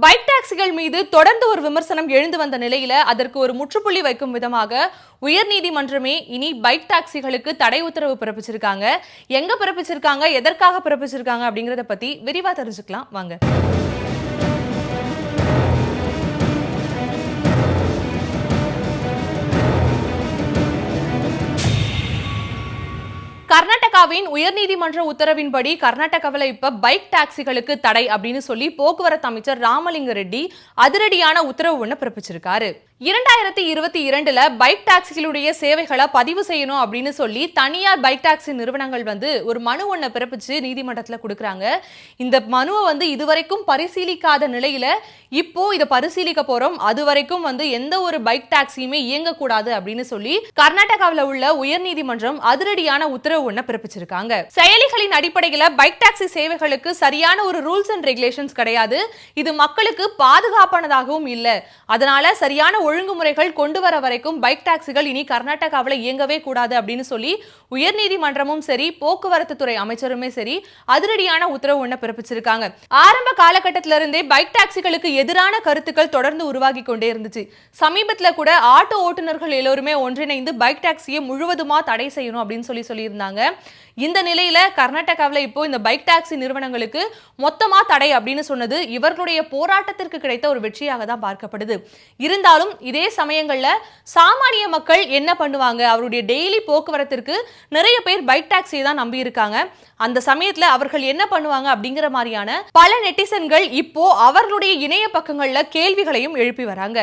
Bike டாக்ஸிகள் மீது தொடர்ந்து ஒரு விமர்சனம் எழுந்து வந்த நிலையில அதற்கு ஒரு முற்றுப்புள்ளி வைக்கும் விதமாக உயர்நீதிமன்றமே இனி பைக் டாக்ஸிகளுக்கு தடை உத்தரவு பிறப்பிச்சிருக்காங்க. எங்க பிறப்பிச்சிருக்காங்க, எதற்காக பிறப்பிச்சிருக்காங்க அப்படிங்கறத பத்தி விரிவா தெரிஞ்சுக்கலாம் வாங்க. கர்நாடகாவின் உயர்நீதிமன்ற உத்தரவின்படி கர்நாடகாவில் இப்ப பைக் டாக்ஸிகளுக்கு தடை அப்படின்னு சொல்லி போக்குவரத்து அமைச்சர் ராமலிங்க ரெட்டி அதிரடியான உத்தரவு ஒண்ணு பிறப்பிச்சிருக்காரு. 2022 பைக் டாக்ஸிகளுடைய சேவைகளை பதிவு செய்யணும் அப்படின்னு சொல்லி தனியார் பைக் டாக்ஸி நிறுவனங்கள் ஒரு மனு ஒன்றை பிறப்பிச்சு நீதிமன்றத்தில் கொடுக்குறாங்க. இந்த மனுவை இதுவரைக்கும் பரிசீலிக்காத நிலையில இப்போ இதை பரிசீலிக்க போறோம். அது வரைக்கும் எந்த ஒரு பைக் டாக்ஸியுமே இயங்கக்கூடாது அப்படின்னு சொல்லி கர்நாடகாவில் உள்ள உயர்நீதிமன்றம் அதிரடியான உத்தரவு ஒன்றை பிறப்பிச்சிருக்காங்க. செயலிகளின் அடிப்படையில் பைக் டாக்ஸி சேவைகளுக்கு சரியான ஒரு ரூல்ஸ் அண்ட் ரெகுலேஷன்ஸ் கிடையாது. இது மக்களுக்கு பாதுகாப்பானதாகவும் இல்லை. அதனால சரியான ஒழுங்குமுறைகள் கொண்டு வர வரைக்கும் பைக் டாக்ஸிகள் இனி கர்நாடகாவில் இயங்கவே கூடாது அப்படின்னு சொல்லி உயர்நீதிமன்றமும் சரி போக்குவரத்து துறை அமைச்சருமே சரி அதிரடியான உத்தரவு ஒன்றை பிறப்பிச்சிருக்காங்க. ஆரம்ப காலகட்டத்திலிருந்தே பைக் டாக்ஸிகளுக்கு எதிரான கருத்துக்கள் தொடர்ந்து உருவாகி கொண்டே இருந்துச்சு. சமீபத்தில் கூட ஆட்டோ ஓட்டுநர்கள் எல்லோருமே ஒன்றிணைந்து பைக் டாக்ஸியை முழுவதுமா தடை செய்யணும் அப்படின்னு சொல்லியிருந்தாங்க. இந்த நிலையில கர்நாடகாவில் இப்போ இந்த பைக் டாக்ஸி நிறுவனங்களுக்கு மொத்தமா தடை அப்படின்னு சொன்னது இவர்களுடைய போராட்டத்திற்கு கிடைத்த ஒரு வெற்றியாக தான் பார்க்கப்படுது. இருந்தாலும் இதே சமயங்கள்ல சாமானிய மக்கள் என்ன பண்ணுவாங்க, அவருடைய டெய்லி போக்குவரத்திற்கு நிறைய பேர் பைக் டாக்ஸியை தான் நம்பி இருக்காங்க. அந்த சமயத்துல அவர்கள் என்ன பண்ணுவாங்க அப்படிங்கிற மாதிரியான பல நெட்டிசன்கள் இப்போ அவர்களுடைய இணைய பக்கங்கள்ல கேள்விகளையும் எழுப்பி வராங்க.